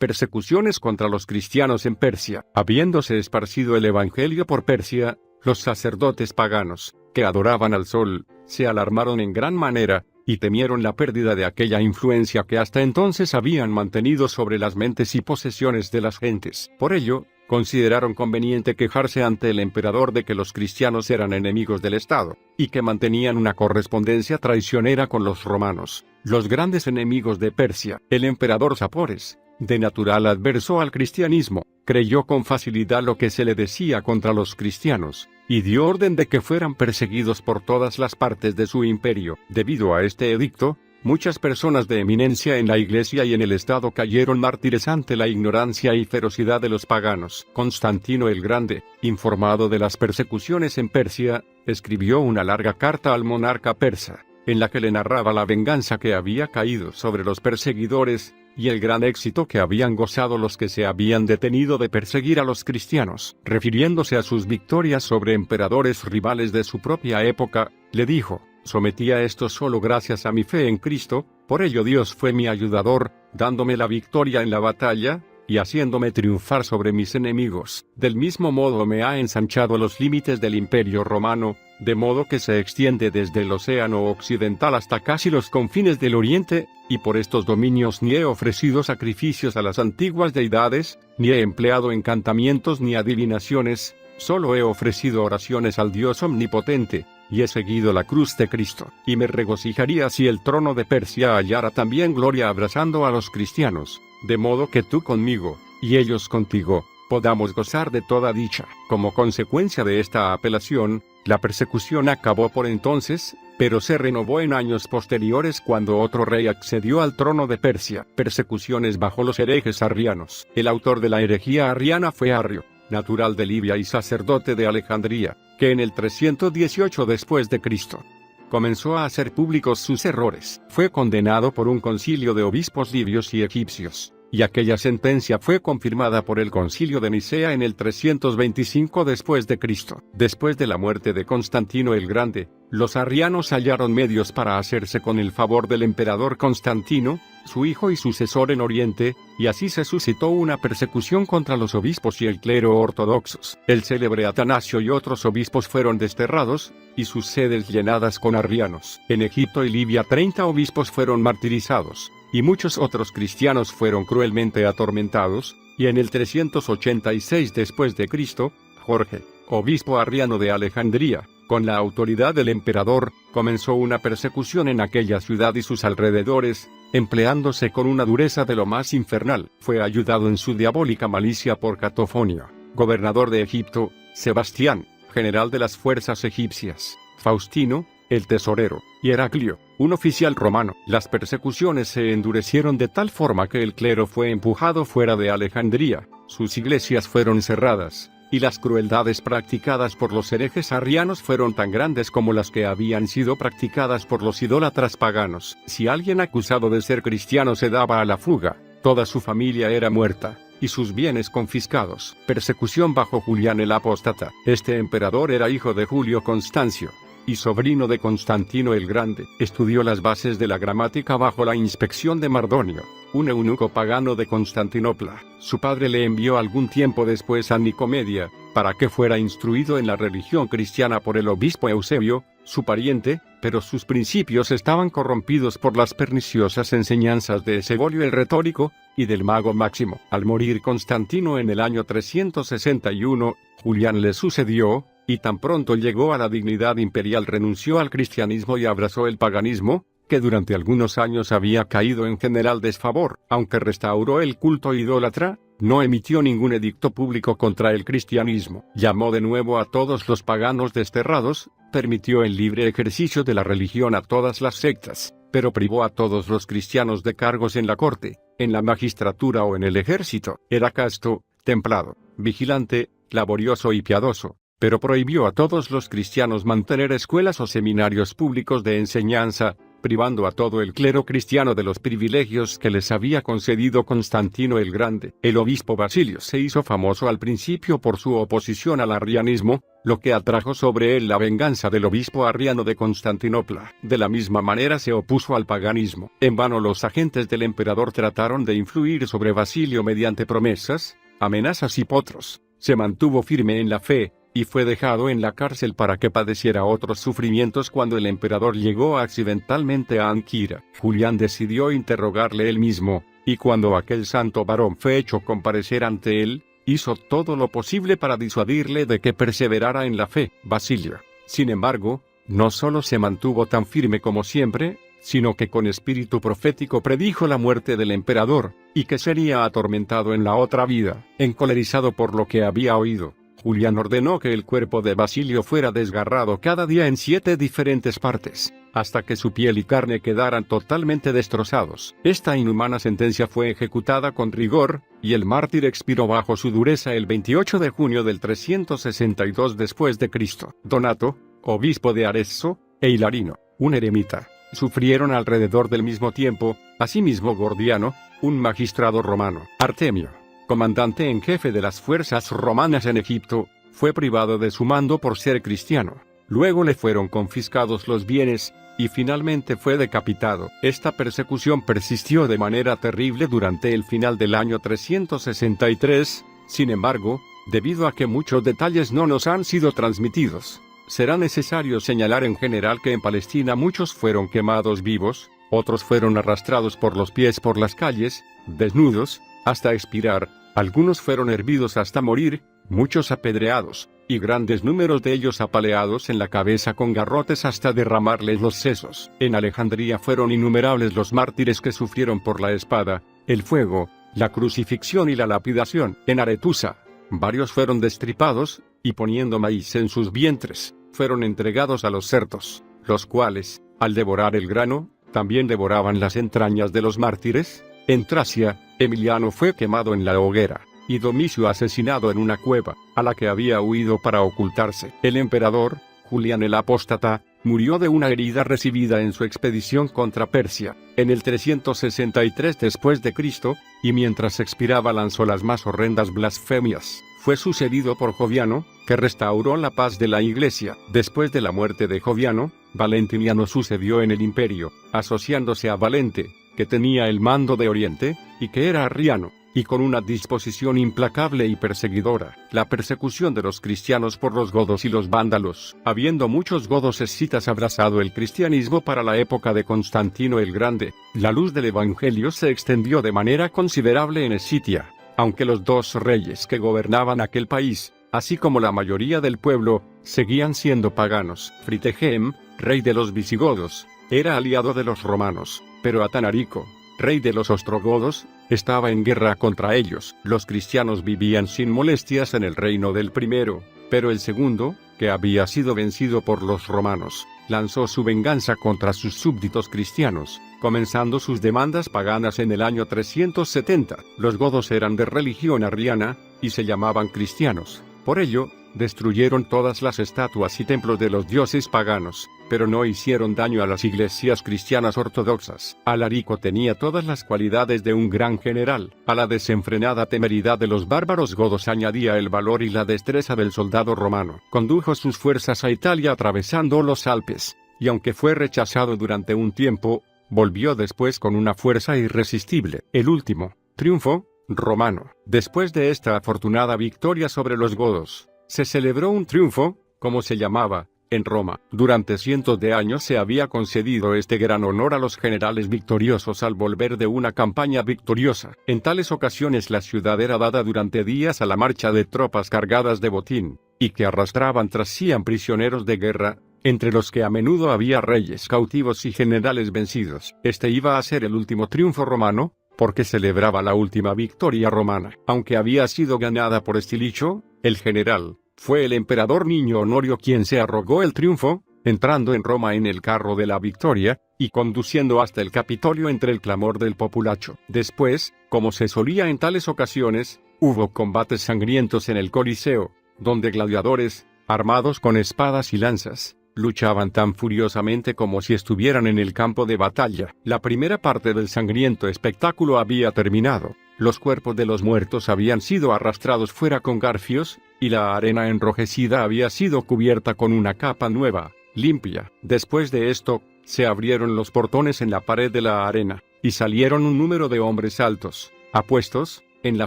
Persecuciones contra los cristianos en Persia. Habiéndose esparcido el evangelio por Persia, los sacerdotes paganos, que adoraban al sol, se alarmaron en gran manera, y temieron la pérdida de aquella influencia que hasta entonces habían mantenido sobre las mentes y posesiones de las gentes. Por ello, consideraron conveniente quejarse ante el emperador de que los cristianos eran enemigos del Estado, y que mantenían una correspondencia traicionera con los romanos, los grandes enemigos de Persia. El emperador Sapores, de natural adverso al cristianismo, creyó con facilidad lo que se le decía contra los cristianos, y dio orden de que fueran perseguidos por todas las partes de su imperio. Debido a este edicto, muchas personas de eminencia en la iglesia y en el Estado cayeron mártires ante la ignorancia y ferocidad de los paganos. Constantino el Grande, informado de las persecuciones en Persia, escribió una larga carta al monarca persa, en la que le narraba la venganza que había caído sobre los perseguidores, y el gran éxito que habían gozado los que se habían detenido de perseguir a los cristianos. Refiriéndose a sus victorias sobre emperadores rivales de su propia época, le dijo: «Sometí a esto solo gracias a mi fe en Cristo, por ello Dios fue mi ayudador, dándome la victoria en la batalla, y haciéndome triunfar sobre mis enemigos. Del mismo modo me ha ensanchado los límites del Imperio Romano, de modo que se extiende desde el océano occidental hasta casi los confines del oriente, y por estos dominios ni he ofrecido sacrificios a las antiguas deidades, ni he empleado encantamientos ni adivinaciones, solo he ofrecido oraciones al Dios omnipotente, y he seguido la cruz de Cristo. Y me regocijaría si el trono de Persia hallara también gloria abrazando a los cristianos, de modo que tú conmigo, y ellos contigo, podamos gozar de toda dicha». Como consecuencia de esta apelación, la persecución acabó por entonces, pero se renovó en años posteriores cuando otro rey accedió al trono de Persia. Persecuciones bajo los herejes arrianos. El autor de la herejía arriana fue Arrio, natural de Libia y sacerdote de Alejandría, que en el 318 después de Cristo comenzó a hacer públicos sus errores. Fue condenado por un concilio de obispos libios y egipcios, y aquella sentencia fue confirmada por el concilio de Nicea en el 325 después de Cristo. Después de la muerte de Constantino el Grande, los arrianos hallaron medios para hacerse con el favor del emperador Constantino, su hijo y sucesor en Oriente, y así se suscitó una persecución contra los obispos y el clero ortodoxos. El célebre Atanasio y otros obispos fueron desterrados, y sus sedes llenadas con arrianos. En Egipto y Libia 30 obispos fueron martirizados, y muchos otros cristianos fueron cruelmente atormentados, y en el 386 después de Cristo, Jorge, obispo arriano de Alejandría, con la autoridad del emperador, comenzó una persecución en aquella ciudad y sus alrededores, empleándose con una dureza de lo más infernal. Fue ayudado en su diabólica malicia por Catofonio, gobernador de Egipto, Sebastián, general de las fuerzas egipcias, Faustino, el tesorero, y Heraclio, un oficial romano. Las persecuciones se endurecieron de tal forma que el clero fue empujado fuera de Alejandría, sus iglesias fueron cerradas, y las crueldades practicadas por los herejes arrianos fueron tan grandes como las que habían sido practicadas por los idólatras paganos. Si alguien acusado de ser cristiano se daba a la fuga, toda su familia era muerta, y sus bienes confiscados. Persecución bajo Julián el Apóstata. Este emperador era hijo de Julio Constancio, y sobrino de Constantino el Grande. Estudió las bases de la gramática bajo la inspección de Mardonio, un eunuco pagano de Constantinopla. Su padre le envió algún tiempo después a Nicomedia, para que fuera instruido en la religión cristiana por el obispo Eusebio, su pariente, pero sus principios estaban corrompidos por las perniciosas enseñanzas de Eusebio el retórico, y del mago Máximo. Al morir Constantino en el año 361, Julián le sucedió, y tan pronto llegó a la dignidad imperial renunció al cristianismo y abrazó el paganismo, que durante algunos años había caído en general desfavor. Aunque restauró el culto idólatra, no emitió ningún edicto público contra el cristianismo. Llamó de nuevo a todos los paganos desterrados, permitió el libre ejercicio de la religión a todas las sectas, pero privó a todos los cristianos de cargos en la corte, en la magistratura o en el ejército. Era casto, templado, vigilante, laborioso y piadoso, pero prohibió a todos los cristianos mantener escuelas o seminarios públicos de enseñanza, privando a todo el clero cristiano de los privilegios que les había concedido Constantino el Grande. El obispo Basilio se hizo famoso al principio por su oposición al arrianismo, lo que atrajo sobre él la venganza del obispo arriano de Constantinopla. De la misma manera se opuso al paganismo. En vano los agentes del emperador trataron de influir sobre Basilio mediante promesas, amenazas y potros. Se mantuvo firme en la fe, y fue dejado en la cárcel para que padeciera otros sufrimientos cuando el emperador llegó accidentalmente a Anquira. Julián decidió interrogarle él mismo, y cuando aquel santo varón fue hecho comparecer ante él, hizo todo lo posible para disuadirle de que perseverara en la fe. Basilio, sin embargo, no solo se mantuvo tan firme como siempre, sino que con espíritu profético predijo la muerte del emperador, y que sería atormentado en la otra vida. Encolerizado por lo que había oído, Julián ordenó que el cuerpo de Basilio fuera desgarrado cada día en 7 diferentes partes, hasta que su piel y carne quedaran totalmente destrozados. Esta inhumana sentencia fue ejecutada con rigor, y el mártir expiró bajo su dureza el 28 de junio del 362 después de Cristo. Donato, obispo de Arezzo, e Hilarino, un eremita, sufrieron alrededor del mismo tiempo, asimismo Gordiano, un magistrado romano. Artemio, comandante en jefe de las fuerzas romanas en Egipto, fue privado de su mando por ser cristiano. Luego le fueron confiscados los bienes, y finalmente fue decapitado. Esta persecución persistió de manera terrible durante el final del año 363, sin embargo, debido a que muchos detalles no nos han sido transmitidos, será necesario señalar en general que en Palestina muchos fueron quemados vivos, otros fueron arrastrados por los pies por las calles, desnudos, hasta expirar, algunos fueron hervidos hasta morir, muchos apedreados, y grandes números de ellos apaleados en la cabeza con garrotes hasta derramarles los sesos. En Alejandría fueron innumerables los mártires que sufrieron por la espada, el fuego, la crucifixión y la lapidación. En Aretusa, varios fueron destripados, y poniendo maíz en sus vientres, fueron entregados a los cerdos, los cuales, al devorar el grano, también devoraban las entrañas de los mártires. En Tracia, Emiliano fue quemado en la hoguera, y Domicio asesinado en una cueva, a la que había huido para ocultarse. El emperador, Julián el Apóstata, murió de una herida recibida en su expedición contra Persia, en el 363 después de Cristo, y mientras expiraba lanzó las más horrendas blasfemias. Fue sucedido por Joviano, que restauró la paz de la Iglesia. Después de la muerte de Joviano, Valentiniano sucedió en el imperio, asociándose a Valente, que tenía el mando de Oriente, y que era arriano, y con una disposición implacable y perseguidora. La persecución de los cristianos por los godos y los vándalos. Habiendo muchos godos escitas abrazado el cristianismo para la época de Constantino el Grande, la luz del evangelio se extendió de manera considerable en Escitia, aunque los 2 reyes que gobernaban aquel país, así como la mayoría del pueblo, seguían siendo paganos. Fritegem, rey de los visigodos, era aliado de los romanos, pero Atanarico, rey de los ostrogodos, estaba en guerra contra ellos. Los cristianos vivían sin molestias en el reino del primero, pero el segundo, que había sido vencido por los romanos, lanzó su venganza contra sus súbditos cristianos, comenzando sus demandas paganas en el año 370. Los godos eran de religión arriana, y se llamaban cristianos. Por ello, destruyeron todas las estatuas y templos de los dioses paganos, pero no hicieron daño a las iglesias cristianas ortodoxas. Alarico tenía todas las cualidades de un gran general. A la desenfrenada temeridad de los bárbaros godos añadía el valor y la destreza del soldado romano. Condujo sus fuerzas a Italia atravesando los Alpes, y aunque fue rechazado durante un tiempo, volvió después con una fuerza irresistible. El último triunfo romano. Después de esta afortunada victoria sobre los godos, se celebró un triunfo, como se llamaba, en Roma. Durante cientos de años se había concedido este gran honor a los generales victoriosos al volver de una campaña victoriosa. En tales ocasiones la ciudad era dada durante días a la marcha de tropas cargadas de botín, y que arrastraban tras sí a prisioneros de guerra, entre los que a menudo había reyes cautivos y generales vencidos. Este iba a ser el último triunfo romano, porque celebraba la última victoria romana. Aunque había sido ganada por Estilicho, el general, fue el emperador Niño Honorio quien se arrogó el triunfo, entrando en Roma en el carro de la victoria, y conduciendo hasta el Capitolio entre el clamor del populacho. Después, como se solía en tales ocasiones, hubo combates sangrientos en el Coliseo, donde gladiadores, armados con espadas y lanzas, luchaban tan furiosamente como si estuvieran en el campo de batalla. La primera parte del sangriento espectáculo había terminado. Los cuerpos de los muertos habían sido arrastrados fuera con garfios, y la arena enrojecida había sido cubierta con una capa nueva, limpia. Después de esto, se abrieron los portones en la pared de la arena, y salieron un número de hombres altos, apuestos, en la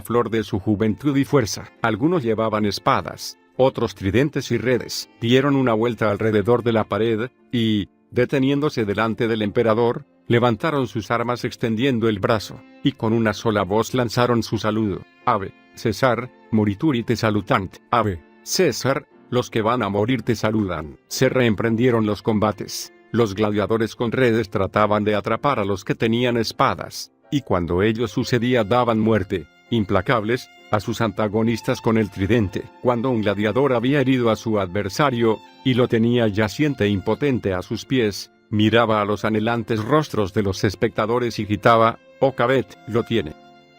flor de su juventud y fuerza. Algunos llevaban espadas, otros tridentes y redes. Dieron una vuelta alrededor de la pared, y, deteniéndose delante del emperador, levantaron sus armas extendiendo el brazo, y con una sola voz lanzaron su saludo. Ave, César, morituri te salutant. Ave, César, los que van a morir te saludan. Se reemprendieron los combates. Los gladiadores con redes trataban de atrapar a los que tenían espadas, y cuando ello sucedía daban muerte, implacables, a sus antagonistas con el tridente. Cuando un gladiador había herido a su adversario, y lo tenía yaciente e impotente a sus pies, miraba a los anhelantes rostros de los espectadores y gritaba, «Oh Cabet, lo tiene».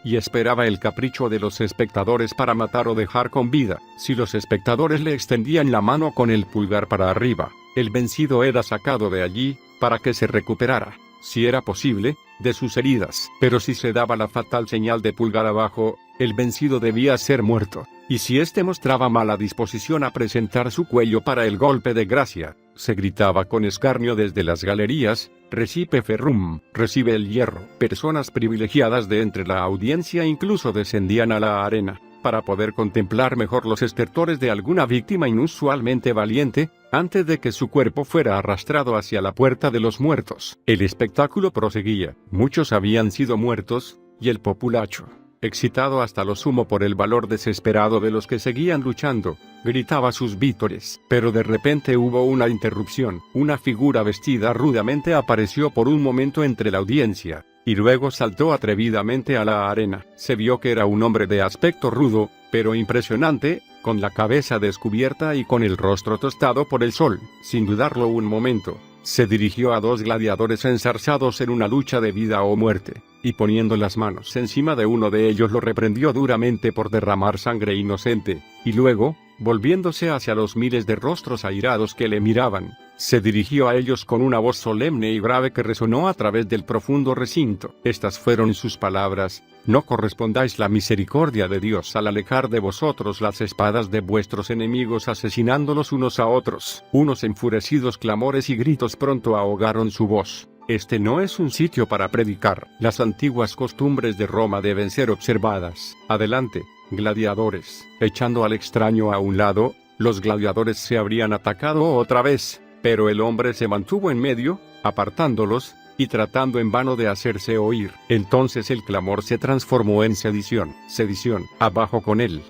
Y esperaba el capricho de los espectadores para matar o dejar con vida. Si los espectadores le extendían la mano con el pulgar para arriba, el vencido era sacado de allí, para que se recuperara, si era posible, de sus heridas. Pero si se daba la fatal señal de pulgar abajo, el vencido debía ser muerto. Y si éste mostraba mala disposición a presentar su cuello para el golpe de gracia, se gritaba con escarnio desde las galerías, «Recipe ferrum», recibe el hierro. Personas privilegiadas de entre la audiencia incluso descendían a la arena, para poder contemplar mejor los estertores de alguna víctima inusualmente valiente, antes de que su cuerpo fuera arrastrado hacia la puerta de los muertos. El espectáculo proseguía. Muchos habían sido muertos, y el populacho, excitado hasta lo sumo por el valor desesperado de los que seguían luchando, gritaba sus vítores. Pero de repente hubo una interrupción. Una figura vestida rudamente apareció por un momento entre la audiencia, y luego saltó atrevidamente a la arena. Se vio que era un hombre de aspecto rudo, pero impresionante, con la cabeza descubierta y con el rostro tostado por el sol. Sin dudarlo un momento, se dirigió a dos gladiadores enzarzados en una lucha de vida o muerte, y poniendo las manos encima de uno de ellos lo reprendió duramente por derramar sangre inocente, y luego, volviéndose hacia los miles de rostros airados que le miraban, se dirigió a ellos con una voz solemne y grave que resonó a través del profundo recinto. Estas fueron sus palabras: «No correspondáis la misericordia de Dios al alejar de vosotros las espadas de vuestros enemigos asesinándolos unos a otros». Unos enfurecidos clamores y gritos pronto ahogaron su voz. Este no es un sitio para predicar. Las antiguas costumbres de Roma deben ser observadas. Adelante, gladiadores. Echando al extraño a un lado, los gladiadores se habrían atacado otra vez, pero el hombre se mantuvo en medio, apartándolos, y tratando en vano de hacerse oír. Entonces el clamor se transformó en sedición. Sedición, abajo con él.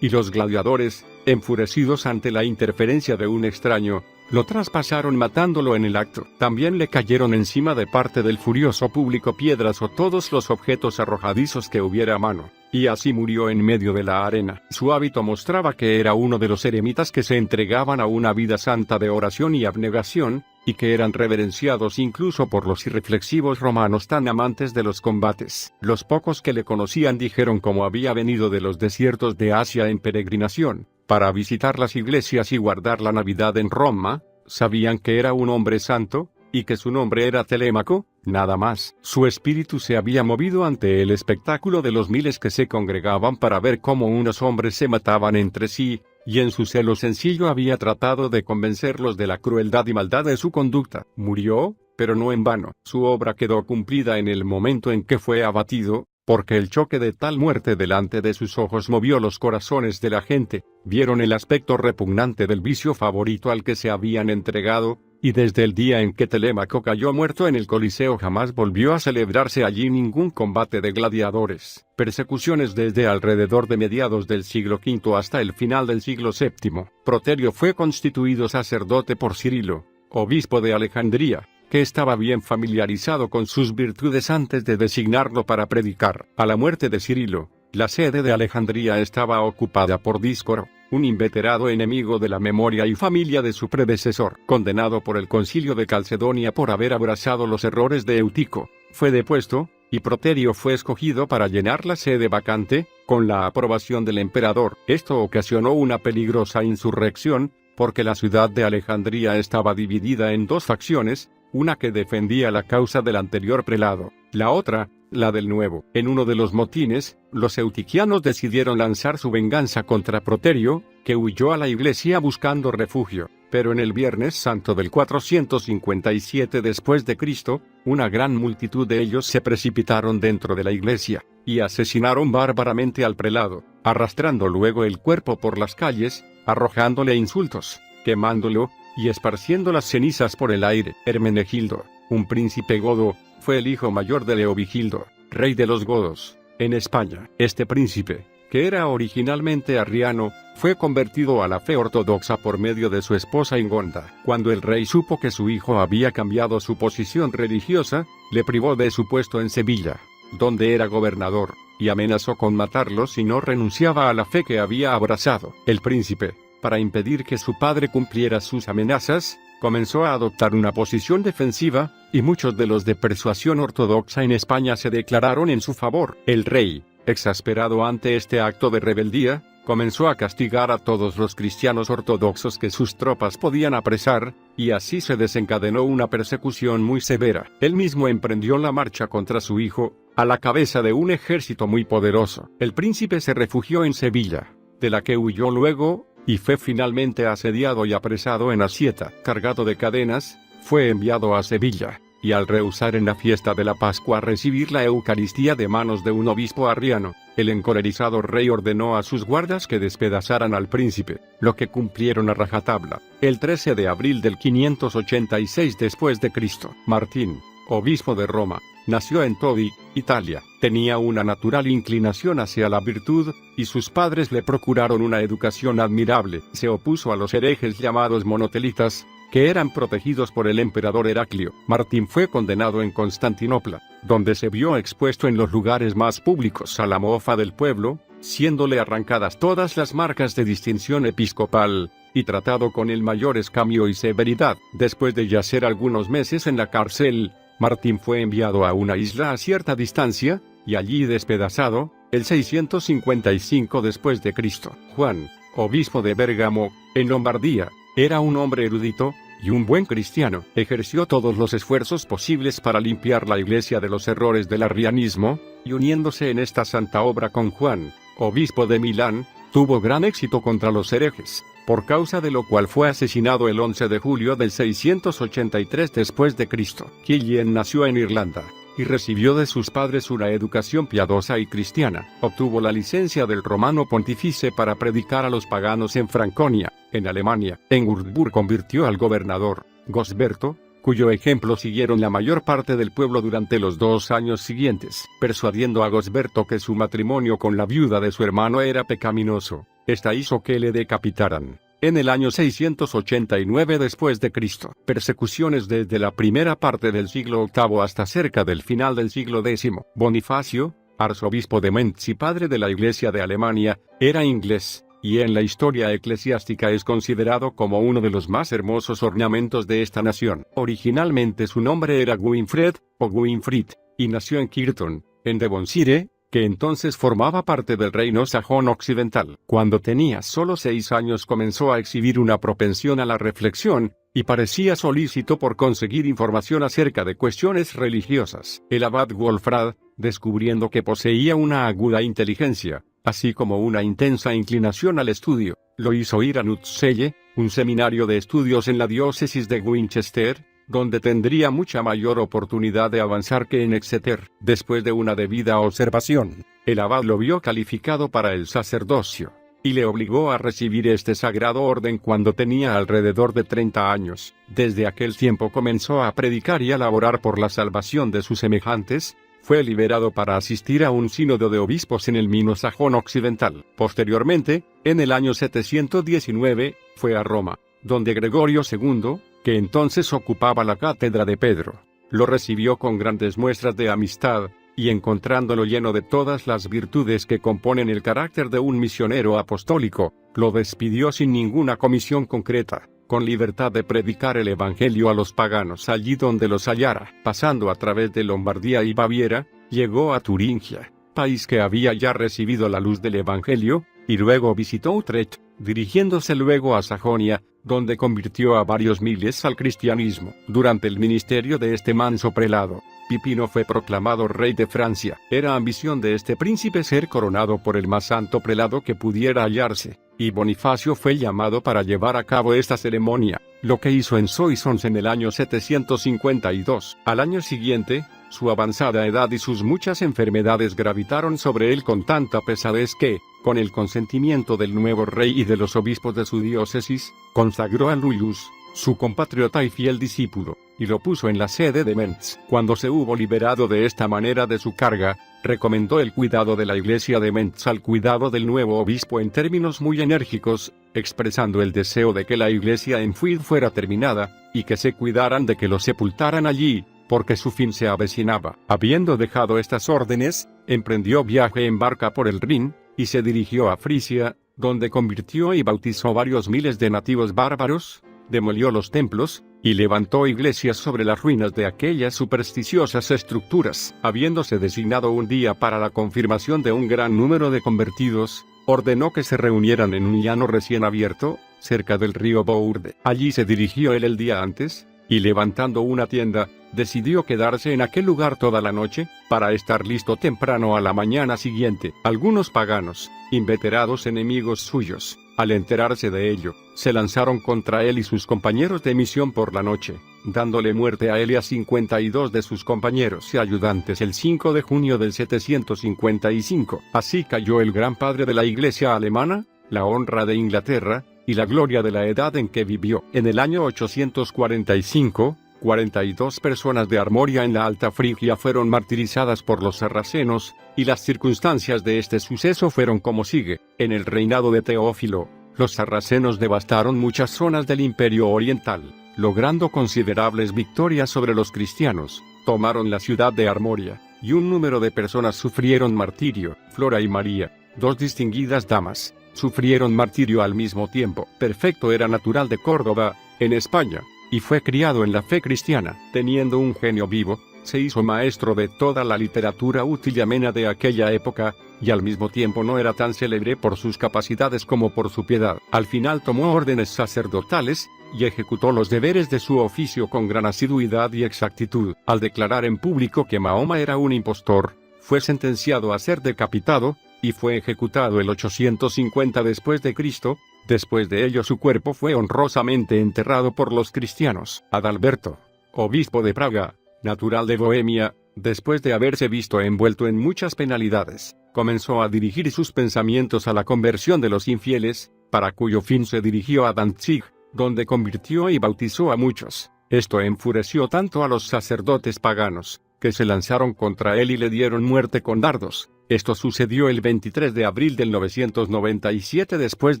Y los gladiadores, enfurecidos ante la interferencia de un extraño, lo traspasaron matándolo en el acto. También le cayeron encima de parte del furioso público piedras o todos los objetos arrojadizos que hubiera a mano, y así murió en medio de la arena. Su hábito mostraba que era uno de los eremitas que se entregaban a una vida santa de oración y abnegación, y que eran reverenciados incluso por los irreflexivos romanos tan amantes de los combates. Los pocos que le conocían dijeron cómo había venido de los desiertos de Asia en peregrinación, para visitar las iglesias y guardar la Navidad en Roma. Sabían que era un hombre santo, y que su nombre era Telémaco, nada más. Su espíritu se había movido ante el espectáculo de los miles que se congregaban para ver cómo unos hombres se mataban entre sí, y en su celo sencillo había tratado de convencerlos de la crueldad y maldad de su conducta. Murió, pero no en vano. Su obra quedó cumplida en el momento en que fue abatido, porque el choque de tal muerte delante de sus ojos movió los corazones de la gente. Vieron el aspecto repugnante del vicio favorito al que se habían entregado, y desde el día en que Telémaco cayó muerto en el Coliseo jamás volvió a celebrarse allí ningún combate de gladiadores. Persecuciones desde alrededor de mediados del siglo V hasta el final del siglo VII. Proterio fue constituido sacerdote por Cirilo, obispo de Alejandría, que estaba bien familiarizado con sus virtudes antes de designarlo para predicar. A la muerte de Cirilo, la sede de Alejandría estaba ocupada por Díscoro, un inveterado enemigo de la memoria y familia de su predecesor. Condenado por el concilio de Calcedonia por haber abrazado los errores de Eutico, fue depuesto, y Proterio fue escogido para llenar la sede vacante, con la aprobación del emperador. Esto ocasionó una peligrosa insurrección, porque la ciudad de Alejandría estaba dividida en dos facciones, una que defendía la causa del anterior prelado, la otra, la del nuevo. En uno de los motines, los eutiquianos decidieron lanzar su venganza contra Proterio, que huyó a la iglesia buscando refugio. Pero en el Viernes Santo del 457 después de Cristo, una gran multitud de ellos se precipitaron dentro de la iglesia, y asesinaron bárbaramente al prelado, arrastrando luego el cuerpo por las calles, arrojándole insultos, quemándolo, y esparciendo las cenizas por el aire. Hermenegildo, un príncipe godo, fue el hijo mayor de Leovigildo, rey de los godos, en España. Este príncipe, que era originalmente arriano, fue convertido a la fe ortodoxa por medio de su esposa Ingonda. Cuando el rey supo que su hijo había cambiado su posición religiosa, le privó de su puesto en Sevilla, donde era gobernador, y amenazó con matarlo si no renunciaba a la fe que había abrazado. El príncipe, para impedir que su padre cumpliera sus amenazas, comenzó a adoptar una posición defensiva, y muchos de los de persuasión ortodoxa en España se declararon en su favor. El rey, exasperado ante este acto de rebeldía, comenzó a castigar a todos los cristianos ortodoxos que sus tropas podían apresar, y así se desencadenó una persecución muy severa. Él mismo emprendió la marcha contra su hijo, a la cabeza de un ejército muy poderoso. El príncipe se refugió en Sevilla, de la que huyó luego, y fue finalmente asediado y apresado en Asieta. Cargado de cadenas, fue enviado a Sevilla, y al rehusar en la fiesta de la Pascua recibir la Eucaristía de manos de un obispo arriano, el encolerizado rey ordenó a sus guardas que despedazaran al príncipe, lo que cumplieron a rajatabla. El 13 de abril del 586 después de Cristo, Martín, obispo de Roma, nació en Todi, Italia. Tenía una natural inclinación hacia la virtud, y sus padres le procuraron una educación admirable. Se opuso a los herejes llamados monotelitas, que eran protegidos por el emperador Heraclio. Martín fue condenado en Constantinopla, donde se vio expuesto en los lugares más públicos a la mofa del pueblo, siéndole arrancadas todas las marcas de distinción episcopal, y tratado con el mayor escarnio y severidad. Después de yacer algunos meses en la cárcel, Martín fue enviado a una isla a cierta distancia, y allí despedazado, el 655 después de Cristo. Juan, obispo de Bérgamo, en Lombardía, era un hombre erudito, y un buen cristiano. Ejerció todos los esfuerzos posibles para limpiar la iglesia de los errores del arrianismo, y uniéndose en esta santa obra con Juan, obispo de Milán, tuvo gran éxito contra los herejes, por causa de lo cual fue asesinado el 11 de julio del 683 después de Cristo. Cillian nació en Irlanda, y recibió de sus padres una educación piadosa y cristiana. Obtuvo la licencia del Romano Pontífice para predicar a los paganos en Franconia, en Alemania. En Würzburg convirtió al gobernador, Gosberto, cuyo ejemplo siguieron la mayor parte del pueblo durante los 2 años siguientes. Persuadiendo a Gosberto que su matrimonio con la viuda de su hermano era pecaminoso, esta hizo que le decapitaran. En el año 689 después de Cristo, persecuciones desde la primera parte del siglo VIII hasta cerca del final del siglo X. Bonifacio, arzobispo de Mentz y padre de la Iglesia de Alemania, era inglés, y en la historia eclesiástica es considerado como uno de los más hermosos ornamentos de esta nación. Originalmente su nombre era Winfred, o Winfrid, y nació en Kirton, en Devonshire, que entonces formaba parte del reino sajón occidental. Cuando tenía solo 6 años comenzó a exhibir una propensión a la reflexión, y parecía solícito por conseguir información acerca de cuestiones religiosas. El abad Wolfrad, descubriendo que poseía una aguda inteligencia, así como una intensa inclinación al estudio, lo hizo ir a Nutselle, un seminario de estudios en la diócesis de Winchester, donde tendría mucha mayor oportunidad de avanzar que en Exeter. Después de una debida observación, el abad lo vio calificado para el sacerdocio, y le obligó a recibir este sagrado orden cuando tenía alrededor de 30 años. Desde aquel tiempo comenzó a predicar y a laborar por la salvación de sus semejantes. Fue liberado para asistir a un sínodo de obispos en el Mino Sajón Occidental. Posteriormente, en el año 719, fue a Roma, donde Gregorio II, que entonces ocupaba la cátedra de Pedro, lo recibió con grandes muestras de amistad, y encontrándolo lleno de todas las virtudes que componen el carácter de un misionero apostólico, lo despidió sin ninguna comisión concreta, con libertad de predicar el evangelio a los paganos allí donde los hallara. Pasando a través de Lombardía y Baviera, llegó a Turingia, país que había ya recibido la luz del Evangelio, y luego visitó Utrecht, dirigiéndose luego a Sajonia, donde convirtió a varios miles al cristianismo. Durante el ministerio de este manso prelado, Pipino fue proclamado rey de Francia. Era ambición de este príncipe ser coronado por el más santo prelado que pudiera hallarse, y Bonifacio fue llamado para llevar a cabo esta ceremonia, lo que hizo en Soissons en el año 752. Al año siguiente, su avanzada edad y sus muchas enfermedades gravitaron sobre él con tanta pesadez que, con el consentimiento del nuevo rey y de los obispos de su diócesis, consagró a Luillus, su compatriota y fiel discípulo, y lo puso en la sede de Mentz. Cuando se hubo liberado de esta manera de su carga, recomendó el cuidado de la iglesia de Mentz al cuidado del nuevo obispo en términos muy enérgicos, expresando el deseo de que la iglesia en Fuid fuera terminada, y que se cuidaran de que lo sepultaran allí, porque su fin se avecinaba. Habiendo dejado estas órdenes, emprendió viaje en barca por el Rin, y se dirigió a Frisia, donde convirtió y bautizó varios miles de nativos bárbaros, demolió los templos, y levantó iglesias sobre las ruinas de aquellas supersticiosas estructuras. Habiéndose designado un día para la confirmación de un gran número de convertidos, ordenó que se reunieran en un llano recién abierto, cerca del río Bourde. Allí se dirigió él el día antes, y levantando una tienda, decidió quedarse en aquel lugar toda la noche, para estar listo temprano a la mañana siguiente. Algunos paganos, inveterados enemigos suyos, al enterarse de ello, se lanzaron contra él y sus compañeros de misión por la noche, dándole muerte a él y a 52 de sus compañeros y ayudantes el 5 de junio del 755. Así cayó el gran padre de la iglesia alemana, la honra de Inglaterra, y la gloria de la edad en que vivió. En el año 845, 42 personas de Armoria en la Alta Frigia fueron martirizadas por los sarracenos, y las circunstancias de este suceso fueron como sigue. En el reinado de Teófilo, los sarracenos devastaron muchas zonas del Imperio Oriental, logrando considerables victorias sobre los cristianos. Tomaron la ciudad de Armoria, y un número de personas sufrieron martirio. Flora y María, dos distinguidas damas, sufrieron martirio al mismo tiempo. Perfecto era natural de Córdoba, en España, y fue criado en la fe cristiana. Teniendo un genio vivo, se hizo maestro de toda la literatura útil y amena de aquella época, y al mismo tiempo no era tan célebre por sus capacidades como por su piedad. Al final tomó órdenes sacerdotales, y ejecutó los deberes de su oficio con gran asiduidad y exactitud. Al declarar en público que Mahoma era un impostor, fue sentenciado a ser decapitado, y fue ejecutado el 850 después de Cristo. Después de ello su cuerpo fue honrosamente enterrado por los cristianos. Adalberto, obispo de Praga, natural de Bohemia, después de haberse visto envuelto en muchas penalidades, comenzó a dirigir sus pensamientos a la conversión de los infieles, para cuyo fin se dirigió a Danzig, donde convirtió y bautizó a muchos. Esto enfureció tanto a los sacerdotes paganos, que se lanzaron contra él y le dieron muerte con dardos. Esto sucedió el 23 de abril del 997 después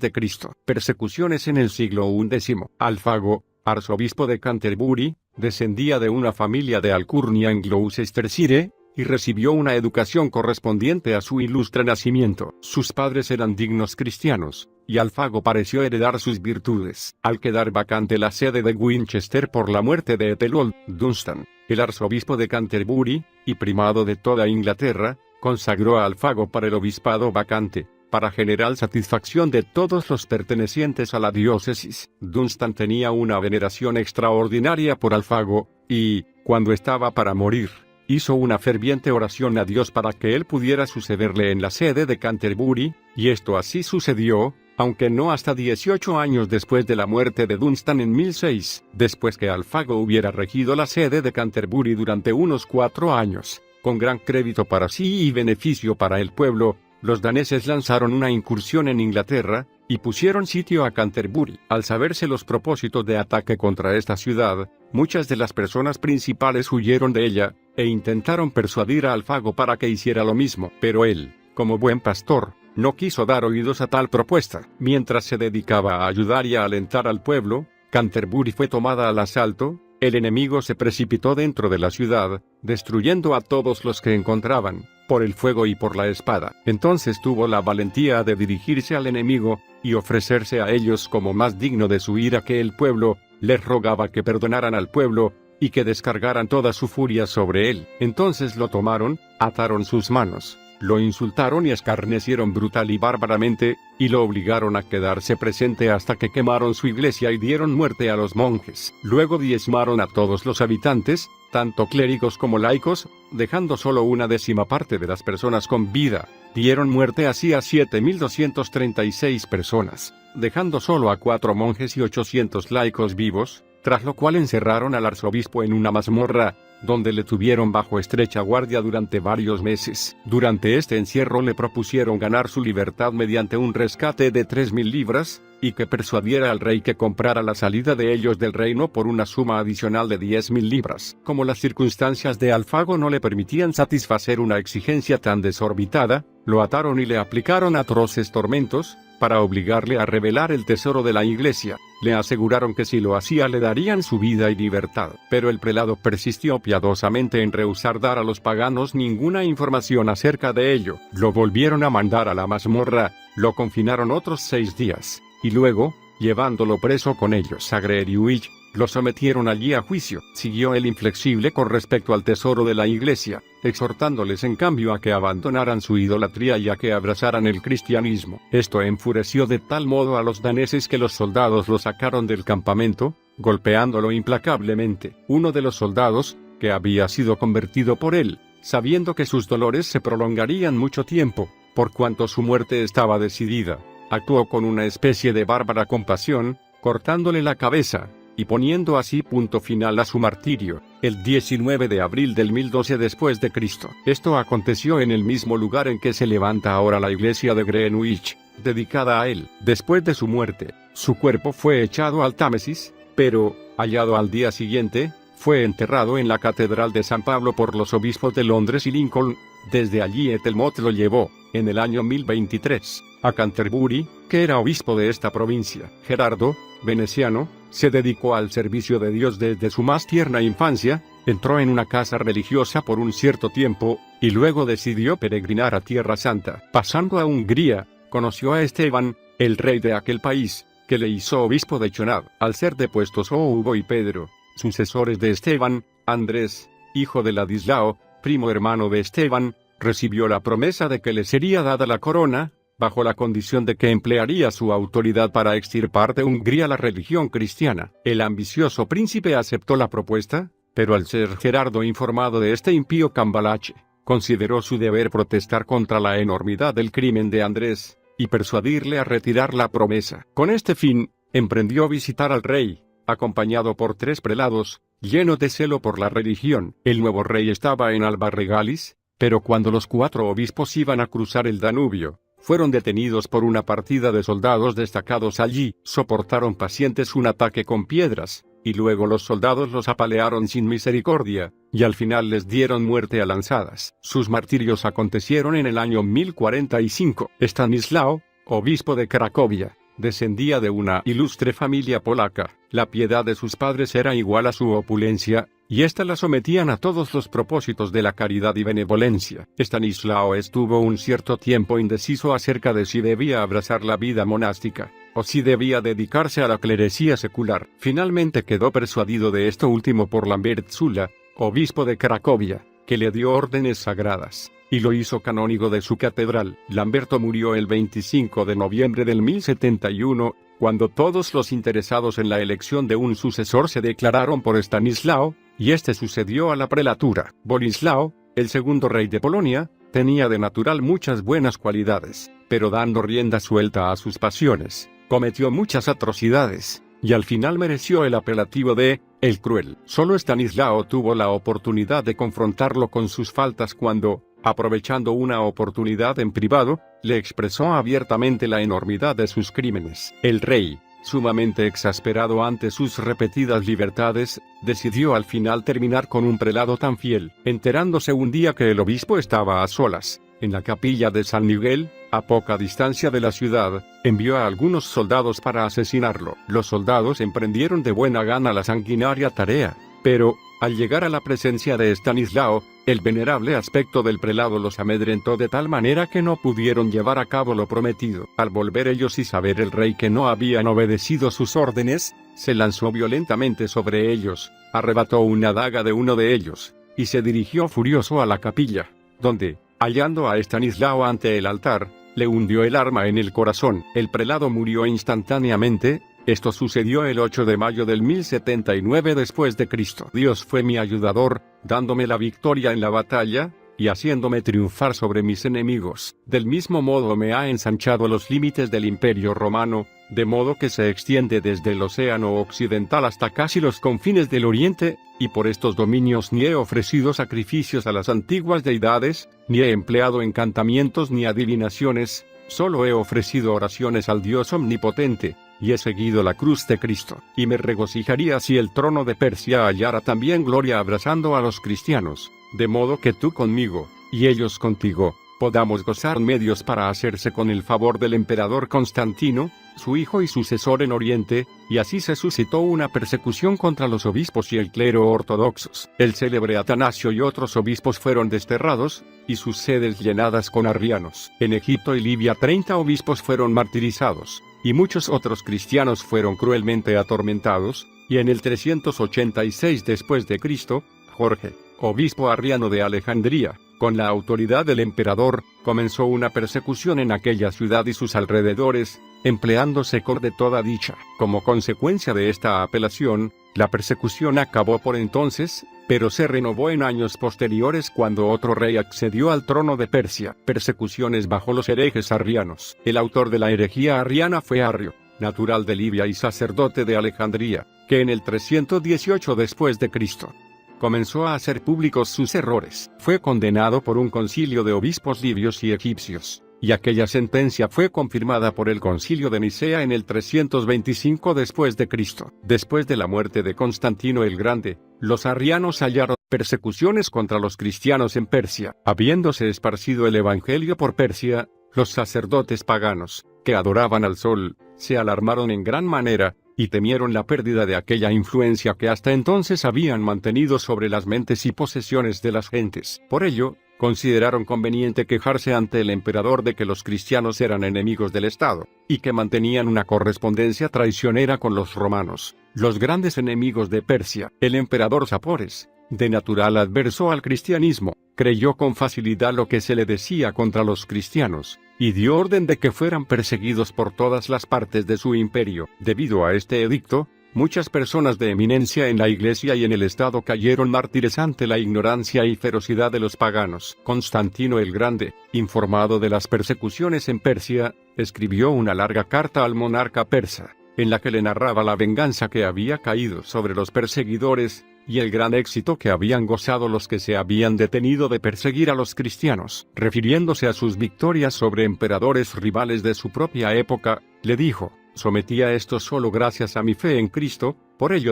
de Cristo. Persecuciones en el siglo XI. Alfago, arzobispo de Canterbury, descendía de una familia de alcurnia en Gloucestershire, y recibió una educación correspondiente a su ilustre nacimiento. Sus padres eran dignos cristianos, y Alfago pareció heredar sus virtudes. Al quedar vacante la sede de Winchester por la muerte de Ethelwald Dunstan, el arzobispo de Canterbury, y primado de toda Inglaterra, consagró a Alfago para el obispado vacante, para general satisfacción de todos los pertenecientes a la diócesis. Dunstan tenía una veneración extraordinaria por Alfago, y, cuando estaba para morir, hizo una ferviente oración a Dios para que él pudiera sucederle en la sede de Canterbury, y esto así sucedió, aunque no hasta 18 años después de la muerte de Dunstan en 1006. Después que Alfago hubiera regido la sede de Canterbury durante unos 4 años, con gran crédito para sí y beneficio para el pueblo, los daneses lanzaron una incursión en Inglaterra, y pusieron sitio a Canterbury. Al saberse los propósitos de ataque contra esta ciudad, muchas de las personas principales huyeron de ella, e intentaron persuadir a Alfago para que hiciera lo mismo. Pero él, como buen pastor, no quiso dar oídos a tal propuesta. Mientras se dedicaba a ayudar y a alentar al pueblo, Canterbury fue tomada al asalto. El enemigo se precipitó dentro de la ciudad, destruyendo a todos los que encontraban, por el fuego y por la espada. Entonces tuvo la valentía de dirigirse al enemigo, y ofrecerse a ellos como más digno de su ira que el pueblo. Les rogaba que perdonaran al pueblo, y que descargaran toda su furia sobre él. Entonces lo tomaron, ataron sus manos, lo insultaron y escarnecieron brutal y bárbaramente, y lo obligaron a quedarse presente hasta que quemaron su iglesia y dieron muerte a los monjes. Luego diezmaron a todos los habitantes, tanto clérigos como laicos, dejando solo una décima parte de las personas con vida. Dieron muerte así a 7.236 personas, dejando solo a 4 monjes y 800 laicos vivos, tras lo cual encerraron al arzobispo en una mazmorra, donde le tuvieron bajo estrecha guardia durante varios meses. Durante este encierro le propusieron ganar su libertad mediante un rescate de 3.000 libras, y que persuadiera al rey que comprara la salida de ellos del reino por una suma adicional de 10.000 libras. Como las circunstancias de Alfago no le permitían satisfacer una exigencia tan desorbitada, lo ataron y le aplicaron atroces tormentos, para obligarle a revelar el tesoro de la iglesia. Le aseguraron que si lo hacía le darían su vida y libertad. Pero el prelado persistió piadosamente en rehusar dar a los paganos ninguna información acerca de ello. Lo volvieron a mandar a la mazmorra, lo confinaron otros 6 días, y luego, llevándolo preso con ellos a Greenwich, lo sometieron allí a juicio. Siguió el inflexible con respecto al tesoro de la iglesia, exhortándoles en cambio a que abandonaran su idolatría y a que abrazaran el cristianismo. Esto enfureció de tal modo a los daneses que los soldados lo sacaron del campamento, golpeándolo implacablemente. Uno de los soldados, que había sido convertido por él, sabiendo que sus dolores se prolongarían mucho tiempo, por cuanto su muerte estaba decidida, actuó con una especie de bárbara compasión, cortándole la cabeza, y poniendo así punto final a su martirio, el 19 de abril del 1012 después de Cristo. Esto aconteció en el mismo lugar en que se levanta ahora la iglesia de Greenwich, dedicada a él. Después de su muerte, su cuerpo fue echado al Támesis, pero, hallado al día siguiente, fue enterrado en la Catedral de San Pablo por los obispos de Londres y Lincoln. Desde allí Ethelmot lo llevó, en el año 1023, a Canterbury, que era obispo de esta provincia. Gerardo, veneciano, se dedicó al servicio de Dios desde su más tierna infancia, entró en una casa religiosa por un cierto tiempo, y luego decidió peregrinar a Tierra Santa. Pasando a Hungría, conoció a Esteban, el rey de aquel país, que le hizo obispo de Chonab. Al ser depuestos Hugo y Pedro, sucesores de Esteban, Andrés, hijo de Ladislao, primo hermano de Esteban, recibió la promesa de que le sería dada la corona, bajo la condición de que emplearía su autoridad para extirpar de Hungría la religión cristiana. El ambicioso príncipe aceptó la propuesta, pero al ser Gerardo informado de este impío cambalache, consideró su deber protestar contra la enormidad del crimen de Andrés, y persuadirle a retirar la promesa. Con este fin, emprendió visitar al rey, acompañado por 3 prelados, llenos de celo por la religión. El nuevo rey estaba en Alba Regalis, pero cuando los 4 obispos iban a cruzar el Danubio, fueron detenidos por una partida de soldados destacados allí. Soportaron pacientes un ataque con piedras, y luego los soldados los apalearon sin misericordia, y al final les dieron muerte a lanzadas. Sus martirios acontecieron en el año 1045. Estanislao, obispo de Cracovia, descendía de una ilustre familia polaca. La piedad de sus padres era igual a su opulencia, y ésta la sometían a todos los propósitos de la caridad y benevolencia. Estanislao estuvo un cierto tiempo indeciso acerca de si debía abrazar la vida monástica, o si debía dedicarse a la clerecía secular. Finalmente quedó persuadido de esto último por Lambert Sula, obispo de Cracovia, que le dio órdenes sagradas, y lo hizo canónigo de su catedral. Lamberto murió el 25 de noviembre del 1071, cuando todos los interesados en la elección de un sucesor se declararon por Estanislao, y este sucedió a la prelatura. Bolislao, el segundo rey de Polonia, tenía de natural muchas buenas cualidades, pero dando rienda suelta a sus pasiones, cometió muchas atrocidades, y al final mereció el apelativo de el cruel. Solo Estanislao tuvo la oportunidad de confrontarlo con sus faltas cuando, aprovechando una oportunidad en privado, le expresó abiertamente la enormidad de sus crímenes. El rey, sumamente exasperado ante sus repetidas libertades, decidió al final terminar con un prelado tan fiel. Enterándose un día que el obispo estaba a solas, en la capilla de San Miguel, a poca distancia de la ciudad, envió a algunos soldados para asesinarlo. Los soldados emprendieron de buena gana la sanguinaria tarea, pero, al llegar a la presencia de Estanislao, el venerable aspecto del prelado los amedrentó de tal manera que no pudieron llevar a cabo lo prometido. Al volver ellos y saber el rey que no habían obedecido sus órdenes, se lanzó violentamente sobre ellos, arrebató una daga de uno de ellos, y se dirigió furioso a la capilla, donde, Hallando a Estanislao ante el altar, le hundió el arma en el corazón. El prelado murió instantáneamente. Esto sucedió el 8 de mayo del 1079 después de Cristo. Dios fue mi ayudador, dándome la victoria en la batalla, y haciéndome triunfar sobre mis enemigos. Del mismo modo me ha ensanchado los límites del Imperio Romano, de modo que se extiende desde el océano occidental hasta casi los confines del oriente, y por estos dominios ni he ofrecido sacrificios a las antiguas deidades, ni he empleado encantamientos ni adivinaciones, solo he ofrecido oraciones al Dios omnipotente, y he seguido la cruz de Cristo. Y me regocijaría si el trono de Persia hallara también gloria abrazando a los cristianos, de modo que tú conmigo, y ellos contigo, podamos gozar medios para hacerse con el favor del emperador Constantino, su hijo y sucesor en Oriente, y así se suscitó una persecución contra los obispos y el clero ortodoxos. El célebre Atanasio y otros obispos fueron desterrados, y sus sedes llenadas con arrianos. En Egipto y Libia 30 obispos fueron martirizados, y muchos otros cristianos fueron cruelmente atormentados, y en el 386 después de Cristo, Jorge, obispo arriano de Alejandría, con la autoridad del emperador, comenzó una persecución en aquella ciudad y sus alrededores, empleándose con de toda dicha. Como consecuencia de esta apelación, la persecución acabó por entonces, pero se renovó en años posteriores cuando otro rey accedió al trono de Persia. Persecuciones bajo los herejes arrianos. El autor de la herejía arriana fue Arrio, natural de Libia y sacerdote de Alejandría, que en el 318 después de Cristo comenzó a hacer públicos sus errores. Fue condenado por un concilio de obispos libios y egipcios, y aquella sentencia fue confirmada por el concilio de Nicea en el 325 después de Cristo. Después de la muerte de Constantino el Grande, los arrianos hallaron persecuciones contra los cristianos en Persia. Habiéndose esparcido el evangelio por Persia, los sacerdotes paganos, que adoraban al sol, se alarmaron en gran manera, y temieron la pérdida de aquella influencia que hasta entonces habían mantenido sobre las mentes y posesiones de las gentes. Por ello, consideraron conveniente quejarse ante el emperador de que los cristianos eran enemigos del Estado, y que mantenían una correspondencia traicionera con los romanos, los grandes enemigos de Persia. El emperador Sapores, de natural adverso al cristianismo, creyó con facilidad lo que se le decía contra los cristianos, y dio orden de que fueran perseguidos por todas las partes de su imperio. Debido a este edicto, muchas personas de eminencia en la iglesia y en el estado cayeron mártires ante la ignorancia y ferocidad de los paganos. Constantino el Grande, informado de las persecuciones en Persia, escribió una larga carta al monarca persa, en la que le narraba la venganza que había caído sobre los perseguidores, y el gran éxito que habían gozado los que se habían detenido de perseguir a los cristianos. Refiriéndose a sus victorias sobre emperadores rivales de su propia época, le dijo: «Sometí a esto solo gracias a mi fe en Cristo, por ello